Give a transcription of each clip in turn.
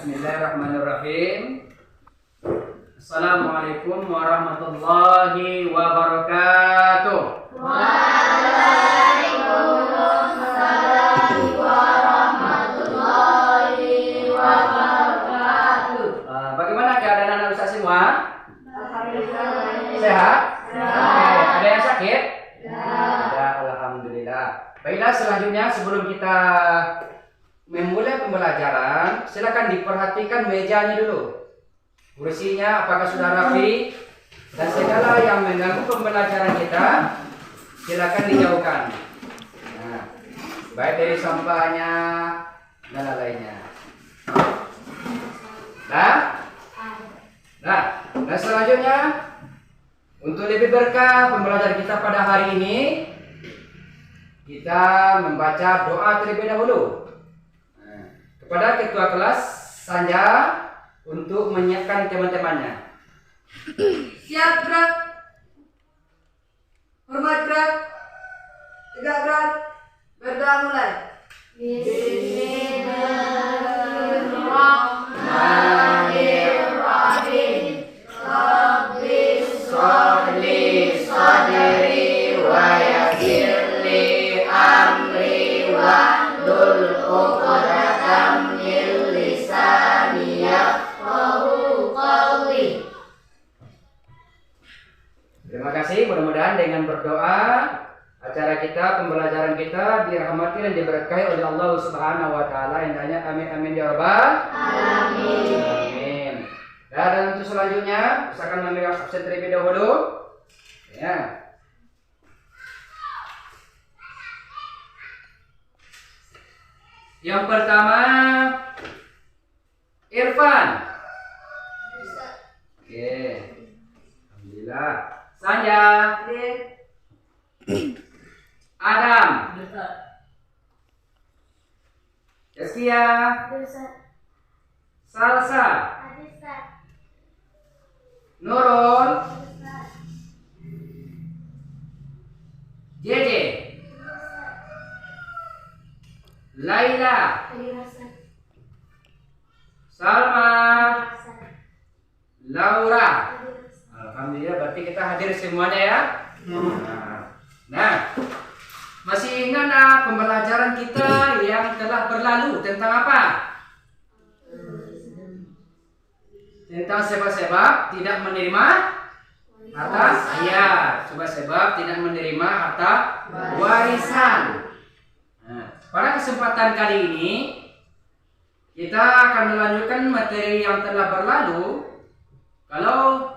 Bismillahirrahmanirrahim. Assalamualaikum warahmatullahi wabarakatuh. Waalaikumsalam warahmatullahi wabarakatuh. Bagaimana keadaan anak Ustaz semua? Alhamdulillah. Sehat? Sehat. Ada yang sakit? Ya. Ada, alhamdulillah. Baiklah, selanjutnya sebelum kita memulai pembelajaran, silakan diperhatikan mejanya dulu. Kursinya apakah sudah rapi? Dan segala yang mengganggu pembelajaran kita silakan dijauhkan. Nah, baik dari sampahnya dan lainnya. Dan selanjutnya untuk lebih berkah pembelajaran kita pada hari ini, kita membaca doa terlebih dahulu. Kepada ketua kelas Sanja untuk menyiapkan teman-temannya. Siap gerak. Hormat gerak. Tegak gerak. Berdoa mulai. Bismillahirrahmanirrahim. Rabbi sholli sadri wa yassir li amri wahlul uqdatam min lisani yafqahu qawli. Terima kasih, mudah-mudahan dengan berdoa acara kita, pembelajaran kita dirahmati dan diberkahi oleh Allah Subhanahu wa taala. Indahnya amin amin ya rabbal alamin. Amin. Dan untuk selanjutnya, silakan mengambil absen terlebih dahulu. Ya. Yang pertama Irfan. Oke. Alhamdulillah. Sanja. Adam. Yazkia. Salsa. Nurul. Jeje. Laila. Salma. Laura. Alhamdulillah, berarti kita hadir semuanya ya. Nah, masih ingat pembelajaran kita yang telah berlalu tentang apa? Tentang sebab-sebab tidak menerima harta. Iya, sebab-sebab tidak menerima harta warisan. Nah, pada kesempatan kali ini kita akan melanjutkan materi yang telah berlalu. Kalau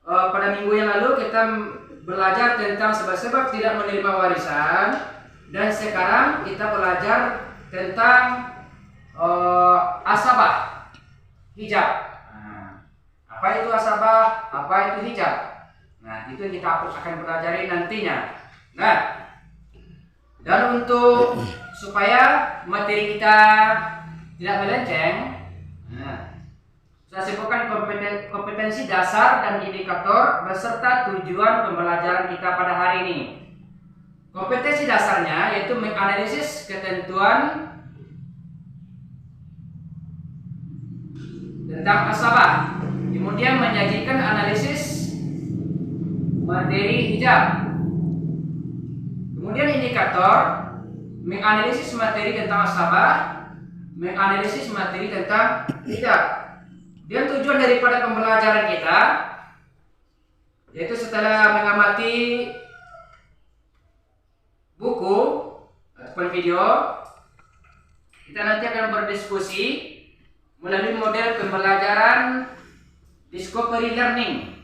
pada minggu yang lalu kita belajar tentang sebab-sebab tidak menerima warisan, dan sekarang kita belajar tentang asabah hijab. Nah, apa itu asabah? Apa itu hijab? Nah, itu yang kita akan pelajari nantinya. Nah, dan untuk supaya materi kita tidak melenceng, saya sebutkan kompetensi dasar dan indikator beserta tujuan pembelajaran kita pada hari ini. Kompetensi dasarnya yaitu menganalisis ketentuan tentang asabah, kemudian menyajikan analisis materi hijab. Kemudian indikator menganalisis materi tentang asabah, menganalisis materi tentang hijab. Dan tujuan daripada pembelajaran kita yaitu setelah mengamati buku ataupun video, kita nanti akan berdiskusi melalui model pembelajaran discovery learning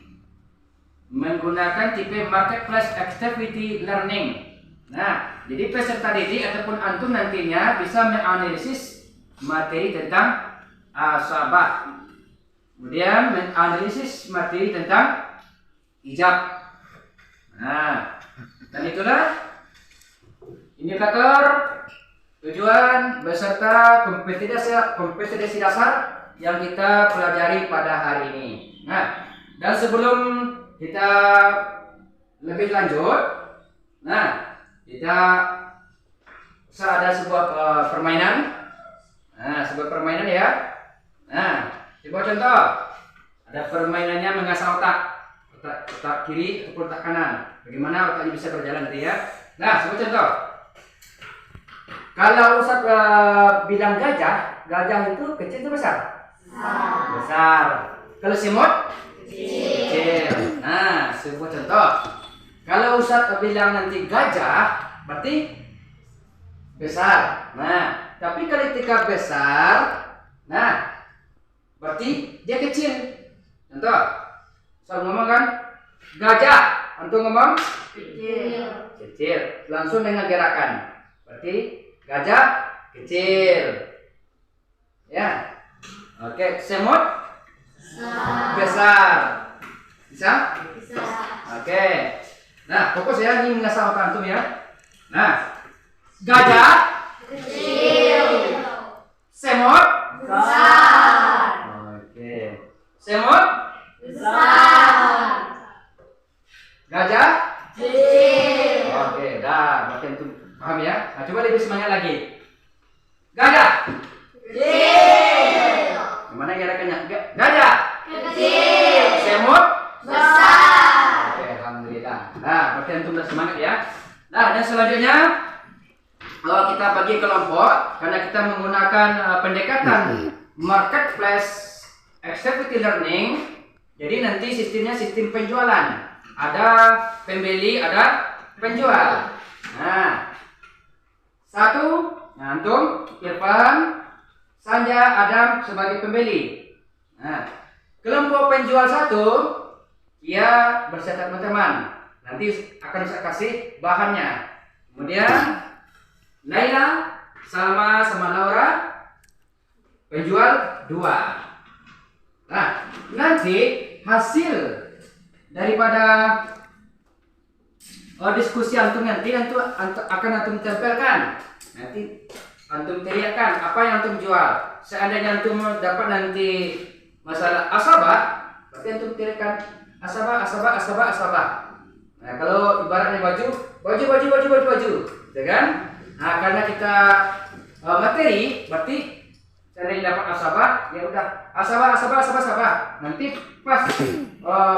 menggunakan tipe marketplace activity learning. Nah, jadi peserta didik ataupun antum nantinya bisa menganalisis materi tentang asabah, kemudian menganalisis materi tentang hijab. Nah, dan itulah indikator, tujuan beserta kompetensi dasar yang kita pelajari pada hari ini. Nah, dan sebelum kita lebih lanjut, nah, kita ada sebuah permainan. Nah, sebuah permainan ya. Nah, coba contoh. Ada permainannya mengasah otak. Otak kiri ataupun otak kanan. Bagaimana otaknya bisa berjalan nanti ya. Nah, sebuah contoh. Kalau Ustaz bilang gajah, gajah itu kecil atau besar? Besar. Kalau semut? Kecil. Nah, sebuah contoh. Kalau Ustaz bilang nanti gajah, berarti besar. Nah, tapi ketika besar, nah, berarti dia kecil. Contoh, Ustaz ngomong kan, gajah. Antum ngomong? Kecil. Langsung dengan gerakan. Berarti gajah kecil. Ya. Oke, semut besar. Bisa? Oke. Nah, fokus ya, ini mengasah otak antum ya. Nah, gajah kecil. Semut besar. Oke. Semut besar. Gajah kecil. Oke, dah, berarti antum paham ya? Nah, coba lebih semangat lagi. Gajah kecil. Gimana gerakannya? Gajah kecil. Semut besar. Oke, alhamdulillah. Nah, berarti antum udah semangat ya. Nah, dan selanjutnya kita bagi kelompok karena kita menggunakan pendekatan marketplace activity learning. Jadi nanti sistemnya sistem penjualan. Ada pembeli, ada penjual. Nah, satu, nah, antum, Irfan, Sanja, Adam sebagai pembeli. Nah, kelompok penjual satu, dia berserta teman-teman. Nanti akan saya kasih bahannya. Kemudian Laila sama Laura penjual 2. Nah, nanti hasil daripada diskusi antum nanti akan antum tempelkan. Nanti antum teriakkan apa yang antum jual. Seandainya antum dapat nanti masalah asabah, berarti antum teriakkan asabah. Nah, kalau ibaratnya baju, ya kan? Nah, karena kita materi, berarti seandainya dapat asabah, ya udah asabah. Nanti pas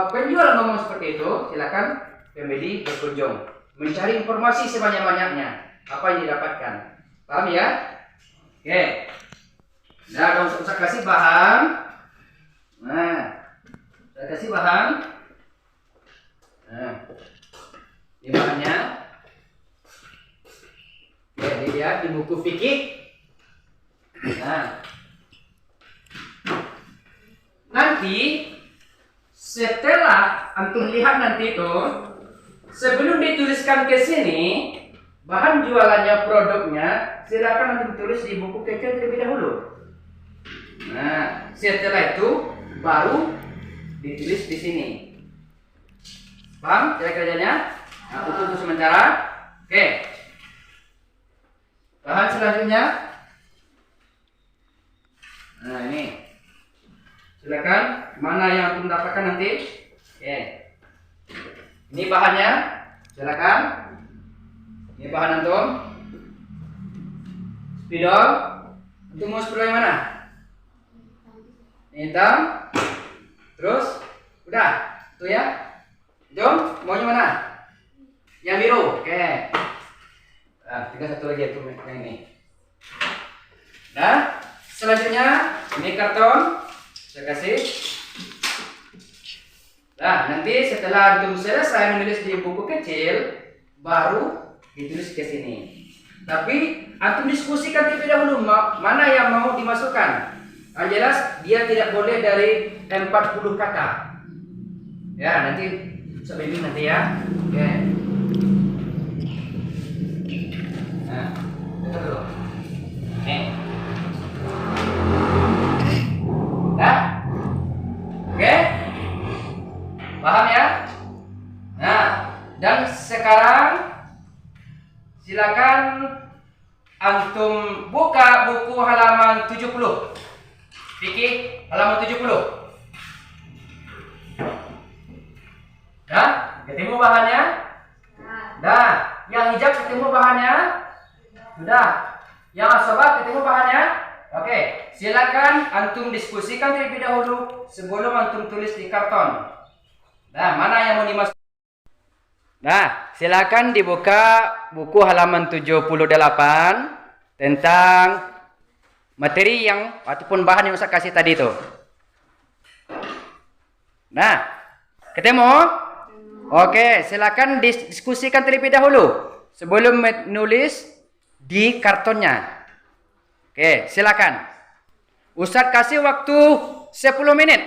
penjual ngomong seperti itu, silakan pembeli berkunjung mencari informasi sebanyak-banyaknya apa yang didapatkan. Paham ya? Oke. Nah, kalau usah kasih bahan. Nah, saya kasih bahan. Nah, ini bahannya. Ya, dilihat di buku fikih. Nah, nanti setelah antum lihat nanti itu, sebelum dituliskan ke sini bahan jualannya, produknya, silakan antum tulis di buku kecil terlebih dahulu. Nah, setelah itu baru ditulis di sini. Paham kira-kiranya? Nah, untuk sementara. Oke. Bahan selanjutnya. Nah, ini. Silakan mana yang antum dapatkan nanti. Oke. Ini bahannya. Silakan. Ini bahan antum. Spidol. Antum mau spidol yang mana? Ini hitam. Terus udah. Itu ya. Jom, maunya mana? Yang biru. Oke. Nah, tinggal satu lagi itu yang ini. Nah, selanjutnya ini karton. Saya kasih. Nah, nanti setelah antum selesai menulis di buku kecil, baru ditulis ke sini. Tapi antum diskusikan terlebih dahulu mana yang mau dimasukkan. Yang jelas dia tidak boleh dari 40 kata. Ya, nanti sebelum nanti ya. Oke. Nah, dengar dulu. Nih. Nah. Oke. Paham ya? Nah, dan sekarang silakan antum buka buku halaman 70. Fikih halaman 70. Dah, ketemu bahannya? Dah, yang hijab ketemu bahannya? Sudah. Yang asabah ketemu bahannya? Oke, silakan antum diskusikan terlebih dahulu sebelum antum tulis di karton. Nah, mana yang mau dimasuk? Nah, silakan dibuka buku halaman 78 tentang materi yang ataupun bahan yang Ustaz kasih tadi itu. Nah, ketemu? Oke, silakan diskusikan terlebih dahulu sebelum menulis di kartonnya. Oke, silakan. Ustaz kasih waktu 10 menit.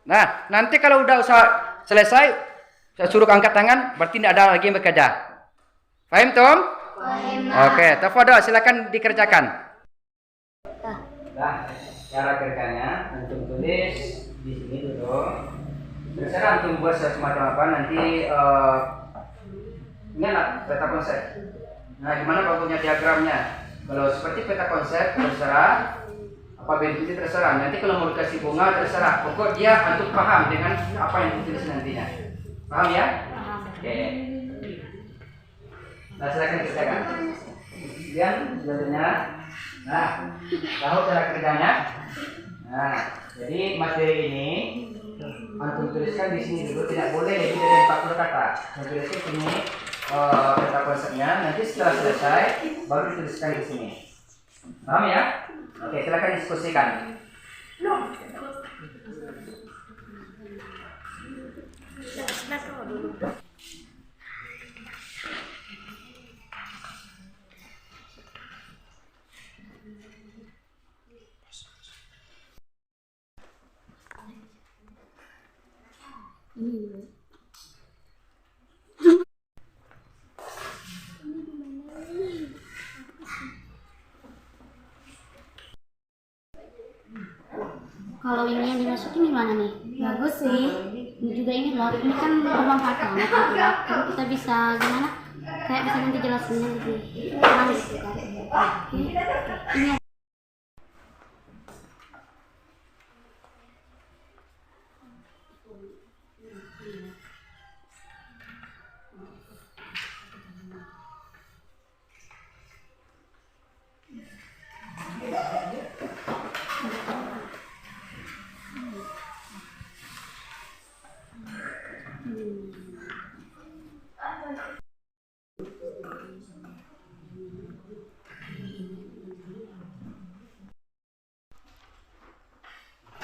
Nah, nanti kalau udah selesai, saya suruh angkat tangan, berarti tidak ada lagi yang bekerja. Paham, Tom? Paham. Oke, tafadhol, silakan dikerjakan. Nah, cara kerjanya antum tulis di sini dulu. Terserah antum buat semacam apa nanti ingat peta konsep. Nah, gimana kalau punya diagramnya? Kalau seperti peta konsep terserah, apa bentuknya terserah. Nanti kalau mau dikasih bunga terserah. Pokok dia antum paham dengan apa yang ditulis nantinya. Paham ya? Paham. Oke. Nah, silakan kerjakan. Kemudian selanjutnya, nah, tahu cara kerjanya? Nah, jadi materi ini antum tuliskan di sini dulu, tidak boleh lebih dari 40 kata. Saya tuliskan sini peta konsepnya. Nanti setelah selesai baru dituliskan di sini. Paham ya? Oke, silakan diskusikan. Kalau ini yang dimasukin gimana nih? Bagus sih. Ini juga ini loh. Ini kan bermanfaat banget gitu ya. Kalau kita bisa gimana? Kayak bisa nanti jelasinnya lebih terang gitu kan. Ini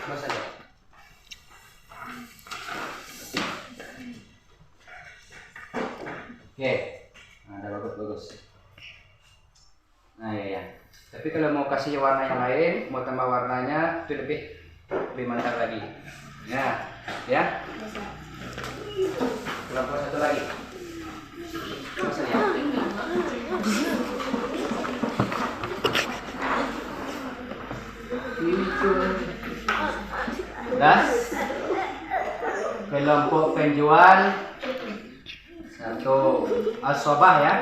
Mas aja. Oke, nah, ada bagus. Nah ya. Tapi kalau mau kasih warna yang lain, mau tambah warnanya itu lebih mantap lagi. Nah, ya. Kelompok satu lagi. Mas ya. Dah. Kelompok penjual satu asobah ya.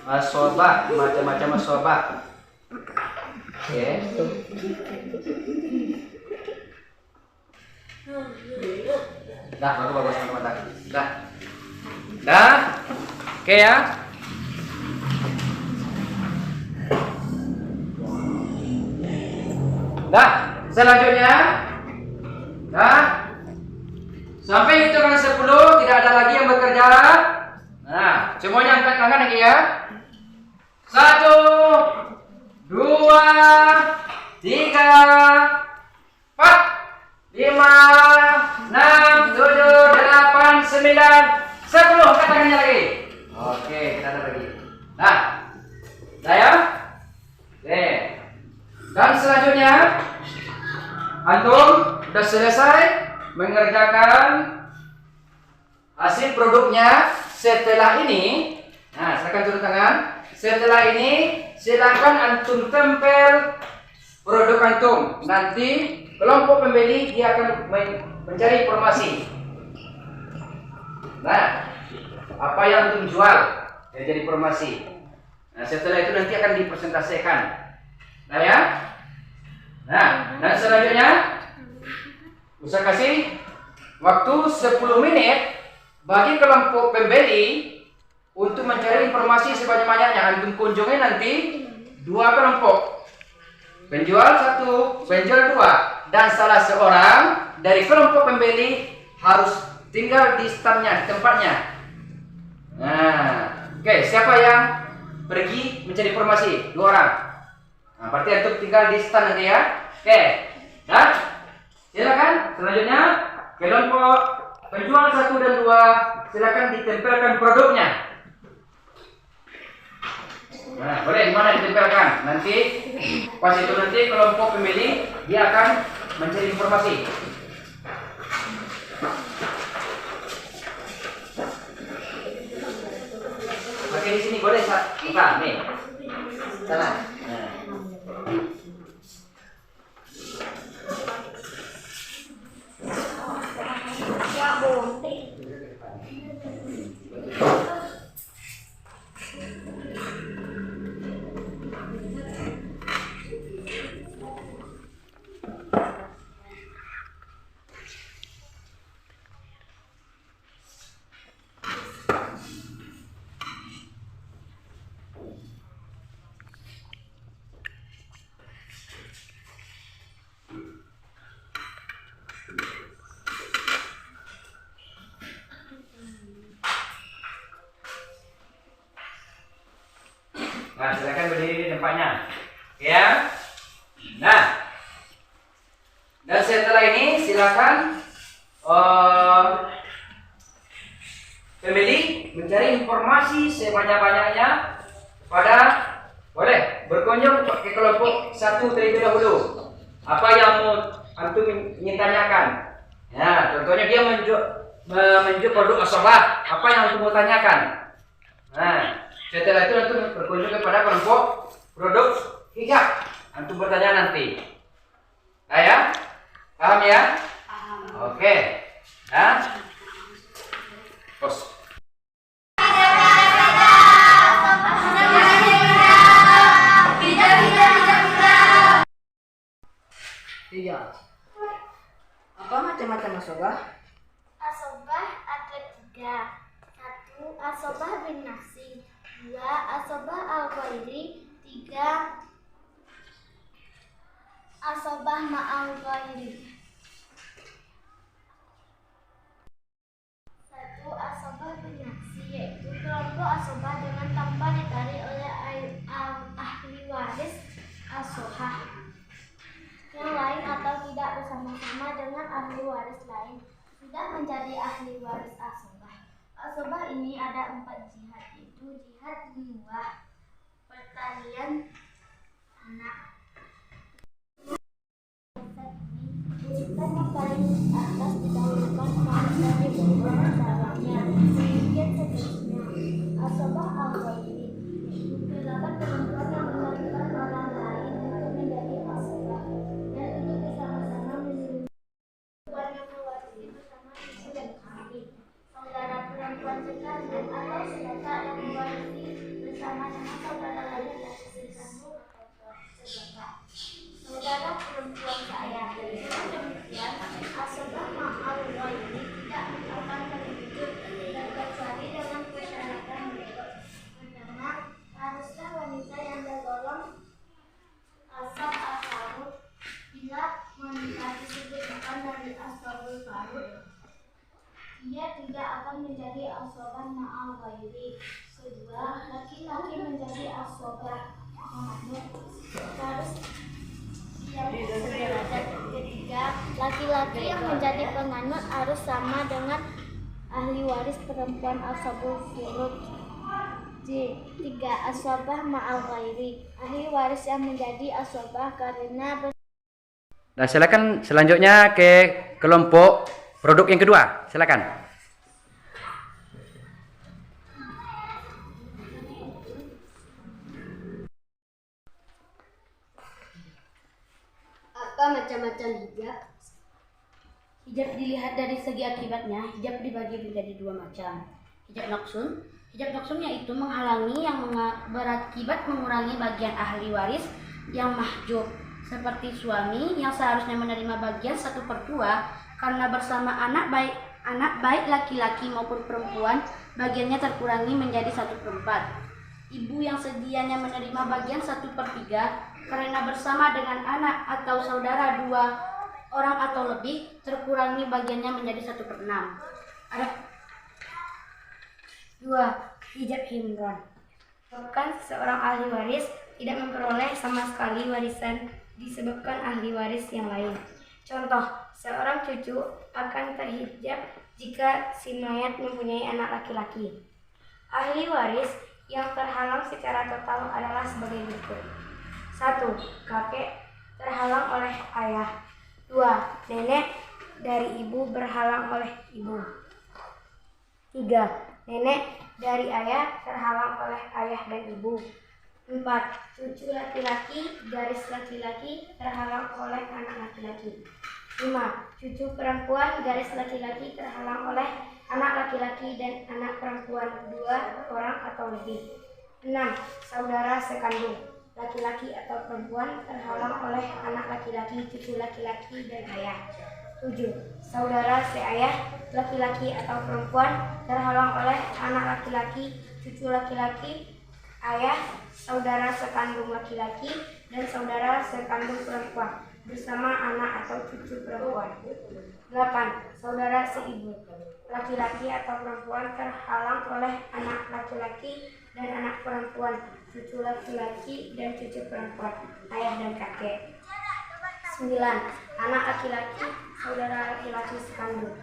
Asobah, macam-macam asobah. Oke. Dah, bagus mata. Dah. Oke ya. Dah, selanjutnya. Dah. Sampai hitungan 10 tidak ada lagi yang bekerja. Nah, semuanya angkat tangan lagi ya. 1, 2, 3, 4, 5, 6, 7, 8, 9, 10. Angkat tangannya lagi. Oke, kita ada lagi. Nah, dah ya. Oke. Dan selanjutnya antum sudah selesai mengerjakan hasil produknya. Setelah ini, nah silakan turun tangan. Setelah ini silakan antum tempel produk antum. Nanti kelompok pembeli dia akan mencari informasi. Nah, apa yang antum jual dia jadi informasi. Nah, setelah itu nanti akan dipresentasikan. Nah ya. Nah, dan selanjutnya Ustaz kasih waktu 10 menit bagi kelompok pembeli untuk mencari informasi sebanyak-banyaknya. Antum kunjungi nanti 2 kelompok. penjual 1, penjual 2, dan salah seorang dari kelompok pembeli harus tinggal di standnya, di tempatnya. Nah, oke, siapa yang pergi mencari informasi? 2 orang. Nah, berarti antum tinggal di stand nanti ya. Oke, nah, silakan selanjutnya kelompok penjual 1 dan 2 silakan ditempelkan produknya. Nah, boleh di mana ditempelkan? Nanti pas itu nanti kelompok pemilih dia akan mencari informasi. Oke, di sini boleh kita nih. Sana. Nah. Nah, silakan berdiri di tempatnya. Ya. Nah. Dan setelah ini silakan pemilih mencari informasi sebanyak-banyaknya pada boleh berkunjung ke kelompok 1 terlebih dahulu. Apa yang mau antum ingin tanyakan? Ya, contohnya dia menunjuk produk asobah. Apa yang antum mau tanyakan? Nah, setelah itu antum berkunjung kepada kelompok produk hijab. Antum bertanya nanti. Nah ya? Paham ya? Paham. Oke. Nah. Bos. Iya. Apa macam-macam asobah? Asobah ada 3. 1. Asobah bin nafsi. 2. Asobah al-ghairi. 3. Asobah ma'al ghairi. 1. Asobah bin nafsi, yaitu kelompok asobah dengan tanpa ditarik oleh ahli waris asohah yang lain atau tidak bersama-sama dengan ahli waris lain sudah menjadi ahli waris asobah. Asobah ini ada 4 jihad, yaitu jihad liwah, pertalian anak. Ujian yang paling atas didahulukan dari beberapa caranya, kemudian seterusnya. Asobah al-ghairi, yaitu terdapat perempuan yang melahirkan orang lain untuk menjadi asobah dan untuk bersama-sama menyuruh perempuan yang mewarisi bersama ibu dan kami, saudara perempuan sekalian atau saudara yang mewarisi bersama dengan saudara lain yang sesama atau saudara. Saudara perempuan saya. Demikian, asobah ma'al ghairi tidak akan terwujud dan kecuali dengan persyaratan berikut. Pertama, haruslah wanita yang tergolong asab al-farud. Bila wanita tersebut bukan dari ashabul farud, ia tidak akan menjadi asobah ma'al ghairi. Kedua, laki-laki menjadi asobah harus yang sederajat. Ketiga, laki-laki yang menjadi penganut harus sama dengan ahli waris perempuan ashabul furud. 3. Asobah ma'al ghairi, ahli waris yang menjadi asobah karena Nah, silakan selanjutnya ke kelompok produk yang kedua. Silakan. Apa macam-macam hijab? Hijab dilihat dari segi akibatnya. Hijab dibagi menjadi 2 macam. Hijab naqsun. Hijab naqsun yaitu menghalangi yang berakibat mengurangi bagian ahli waris yang mahjub, seperti suami yang seharusnya menerima bagian 1/2 karena bersama anak baik laki-laki maupun perempuan bagiannya terkurangi menjadi 1/4. Ibu yang sedianya menerima bagian 1/3 karena bersama dengan anak atau saudara 2 orang atau lebih terkurangi bagiannya menjadi 1/6. Ada 2. Hijab himron. Bahkan seorang ahli waris tidak memperoleh sama sekali warisan disebabkan ahli waris yang lain. Contoh, seorang cucu akan terhijab jika si mayat mempunyai anak laki-laki. Ahli waris yang terhalang secara total adalah sebagai berikut. 1. Kakek terhalang oleh ayah. 2. Nenek dari ibu berhalang oleh ibu. 3. Nenek dari ayah terhalang oleh ayah dan ibu. 4. Cucu laki-laki garis laki-laki terhalang oleh anak laki-laki. 5. Cucu perempuan garis laki-laki terhalang oleh anak laki-laki dan anak perempuan 2 orang atau lebih. 6. Saudara sekandung laki-laki atau perempuan terhalang oleh anak laki-laki, cucu laki-laki dan ayah. 7. Saudara seayah laki-laki atau perempuan terhalang oleh anak laki-laki, cucu laki-laki, ayah, saudara sekandung laki-laki dan saudara sekandung perempuan bersama anak atau cucu perempuan. 8. Saudara seibu laki-laki atau perempuan terhalang oleh anak laki-laki dan anak perempuan, cucu laki-laki dan cucu perempuan, ayah dan kakek. 9. Anak laki-laki, saudara laki-laki sekandung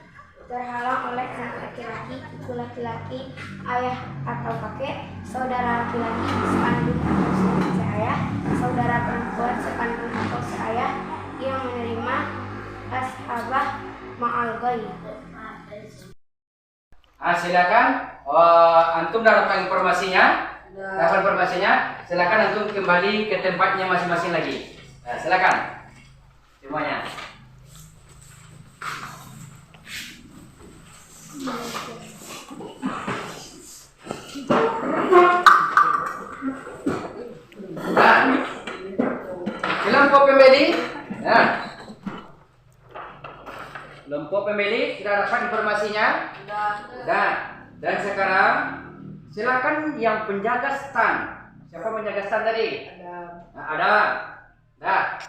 terhalang oleh anak laki-laki, cucu laki-laki, ayah atau kakek, saudara laki-laki sekandung atau seayah, saudara perempuan sekandung atau seayah yang menerima ashabah ma'al ghaib. Silakan antum dapat informasinya. Silakan antum kembali ke tempatnya masing-masing lagi. Silakan semuanya. Kelompok pemilih, kelompok pemilih sudah dapat informasinya. Dan sekarang silakan yang penjaga stand. Siapa menjaga stand tadi? Ada.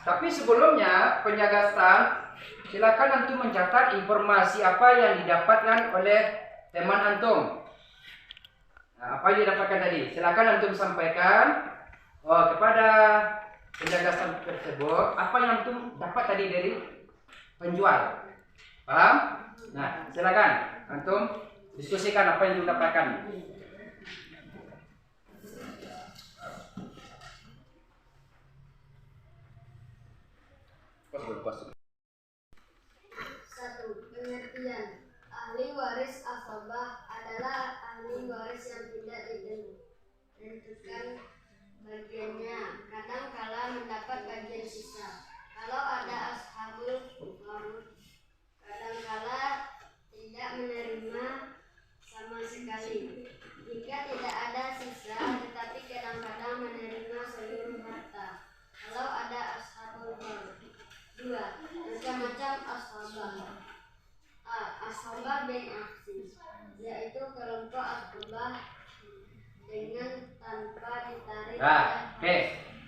Tapi sebelumnya penjaga stand, silakan antum mencatat informasi apa yang didapatkan oleh teman antum. Apa yang didapatkan tadi? Silakan antum sampaikan kepada penjaga stand tersebut apa yang antum dapat tadi dari penjual. Paham? Nah, silakan antum diskusikan apa yang antum dapatkan. Pengertian ahli waris asabah adalah ahli waris yang tidak ditentukan bagiannya, kadang kala mendapat bagian sisa. Kalau ada ashabul farud, kadang kala tidak menerima sama sekali. Jika tidak ada sisa, tetapi kadang-kadang menerima seluruh harta. Kalau ada ashabul farud. 2. Macam-macam ashabah. Ashabah bin aksi, yaitu kelompok ashabah dengan tanpa ditarik.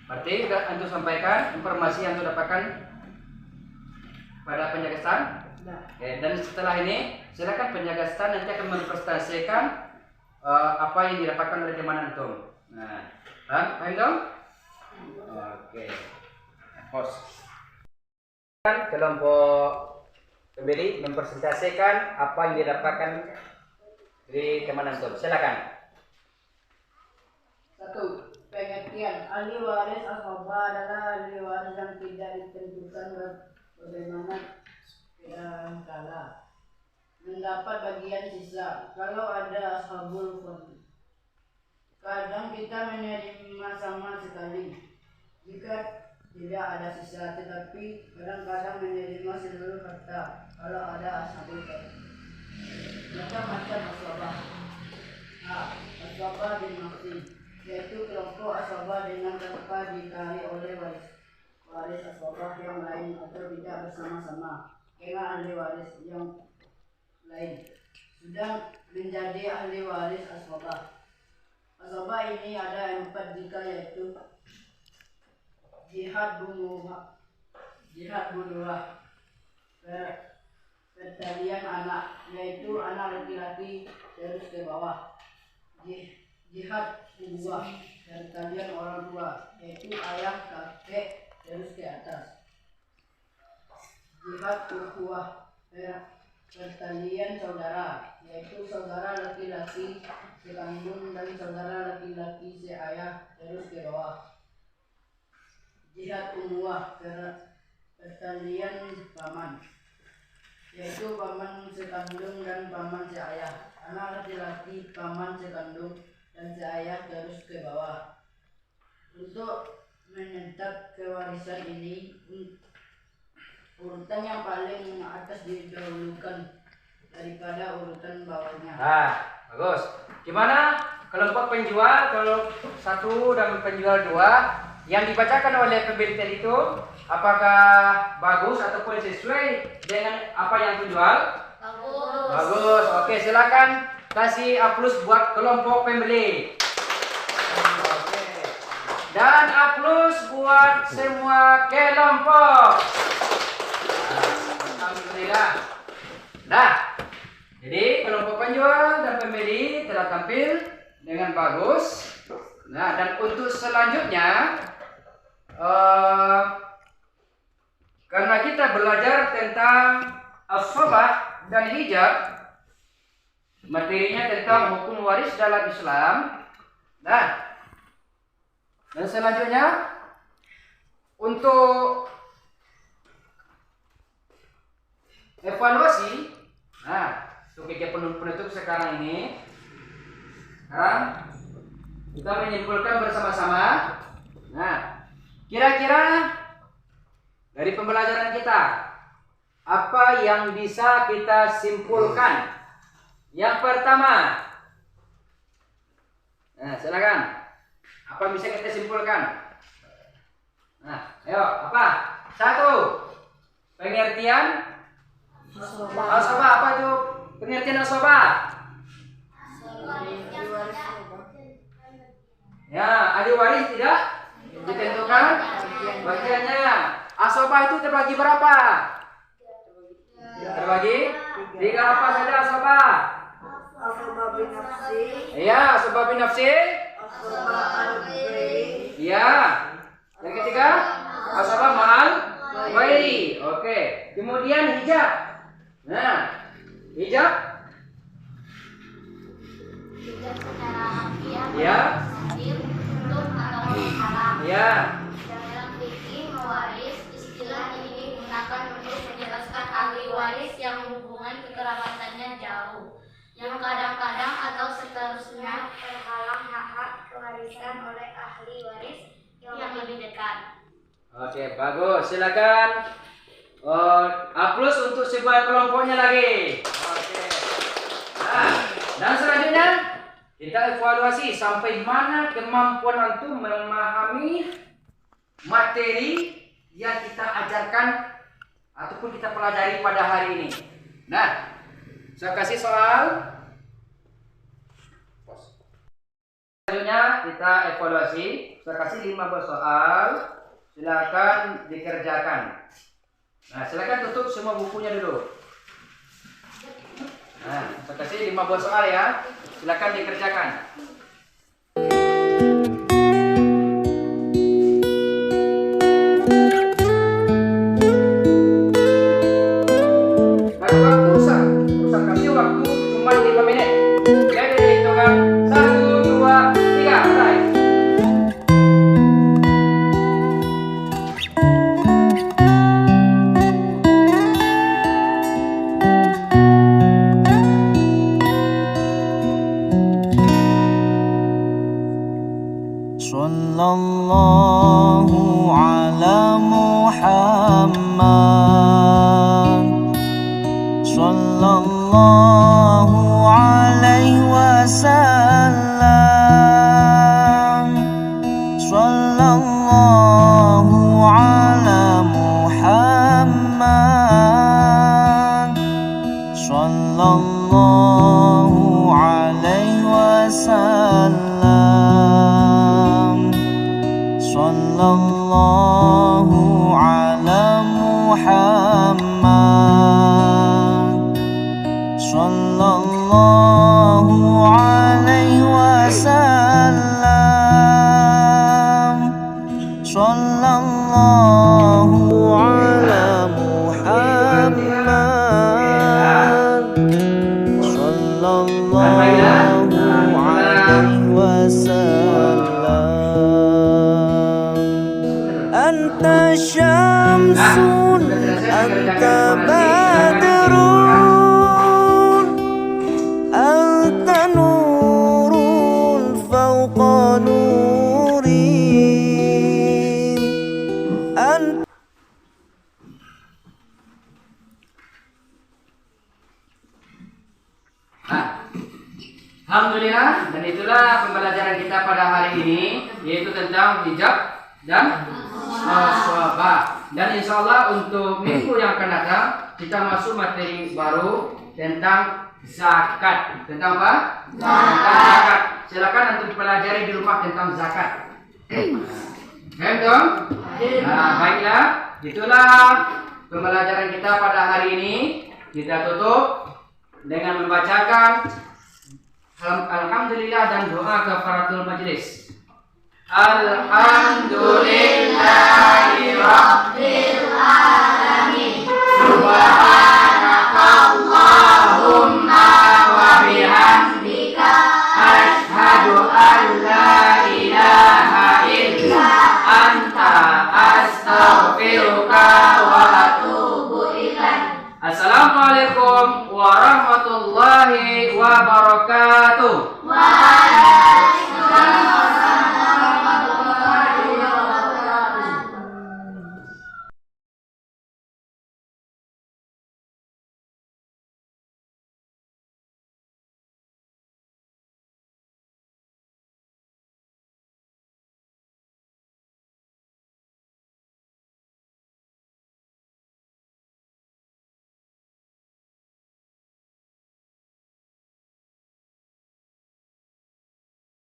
Berarti sudah antum sampaikan informasi yang antum dapatkan pada penjaga stand. Dan setelah ini silakan penjaga stand nanti akan mempresentasikan apa yang didapatkan oleh teman antum. Paham dong? Oke. Pos. Kelompok pembeli mempresentasikan apa yang didapatkan dari teman antum. Silakan. 1. Pengertian ahli waris ashabah adalah ahli waris yang tidak ditentukan bagaimana kadangkala mendapat bagian sisa. Kalau ada ashabul farud, kadang kita menerima sama sekali. Jika tidak ada sisa, tetapi kadang-kadang menerima seluruh harta. Kalau ada ashabul farud. Macam-macam ashabah. Ashabah bin aksi, yaitu kelompok ashabah dengan tanpa ditarik oleh waris ashabah yang lain atau tidak bersama-sama dengan ahli waris yang lain sudah menjadi ahli waris ashabah. Ashabah ini ada 4 jika, yaitu jihad bunuhlah pertalian anak, yaitu anak laki-laki terus ke bawah. Jihad ubuah, pertalian orang tua, yaitu ayah kakek terus ke atas. Jihad ukhuwah, pertalian saudara, yaitu saudara laki-laki sekandung dan saudara laki-laki seayah terus ke bawah. Jihad umuah, pertalian paman, yaitu paman sekandung dan paman seayah. Anak laki-laki paman sekandung dan seayah terus ke bawah. Untuk menetap kewarisan ini, urutan yang paling atas didahulukan daripada urutan bawahnya. Nah, bagus. Gimana kelompok penjual, kalau 1 dan penjual 2 yang dibacakan oleh pembeli tadi itu, apakah bagus ataupun sesuai dengan apa yang dijual? Bagus. Bagus. Oke, silakan kasih A+ buat kelompok pembeli. Oke. Dan A+ buat semua kelompok. Alhamdulillah. Nah, jadi kelompok penjual dan pembeli telah tampil dengan bagus. Nah, dan untuk selanjutnya, karena kita belajar tentang as-sabah dan hijab, materinya tentang hukum waris dalam Islam. Nah, dan selanjutnya untuk evaluasi, nah, untuk penutup sekarang ini, kita menyimpulkan bersama-sama. Nah, kira-kira dari pembelajaran kita, apa yang bisa kita simpulkan? Yang pertama, nah, silakan. Apa yang bisa kita simpulkan? Nah, ayo, apa? 1, pengertian as-sabah. Apa itu pengertian as-sabah? Ya, ahli waris tidak ditentukan bagiannya. As-sabah itu terbagi berapa? Terbagi 3. Apa saja as-sabah? As-sabah bin nafsi, Iya, as-sabah bin nafsi. as-sabah al-ghairi, Iya. Yang ketiga, as-sabah ma'al ghairi. Oke. Kemudian hijab. Nah, hijab. Hijab secara harfiah. Ya. Untuk atau haram. Ya. Dalam fikih mewaris, istilah ini digunakan untuk menjelaskan ahli waris yang hubungan kekerabatannya jauh, yang kadang-kadang atau seterusnya terhalang hak-hak kewarisan oleh ahli waris yang lebih dekat. Oke, bagus. Silakan. A+ untuk sebuah kelompoknya lagi. Oke. Nah, dan selanjutnya kita evaluasi sampai mana kemampuan antum memahami materi yang kita ajarkan ataupun kita pelajari pada hari ini. Nah, saya kasih soal. Selanjutnya kita evaluasi. Saya kasih 15 soal. Silakan dikerjakan. Nah, silakan tutup semua bukunya dulu. Nah, saya kasih 15 soal ya. Silakan dikerjakan. Dan waktu Ustaz kasih waktu cuma 5 menit. Jadi hitungan 1, 2, 3, mulai. Sallallahu ala Muhammad, sallallahu alaihi wasallam, sallallahu ala Muhammad, sallallahu alaihi wasallam, sallallahu Muhammad sallallahu alaihi wasallam. Sallallahu ala Muhammad sallallahu alaihi wasallam. Anta syamsun anta badrun anta nurun fawqa nurin anta. Alhamdulillah, dan itulah pembelajaran kita pada hari ini, yaitu tentang hijab dan aswabah. Dan insya Allah untuk minggu yang akan datang kita masuk materi baru tentang zakat. Tentang apa? Tentang zakat. Silakan untuk pelajari di rumah tentang zakat. Paham dong? Nah, baiklah, itulah pembelajaran kita pada hari ini. Kita tutup dengan membacakan alhamdulillah dan doa kafaratul majlis. Alhamdulillahi rabbil alamin.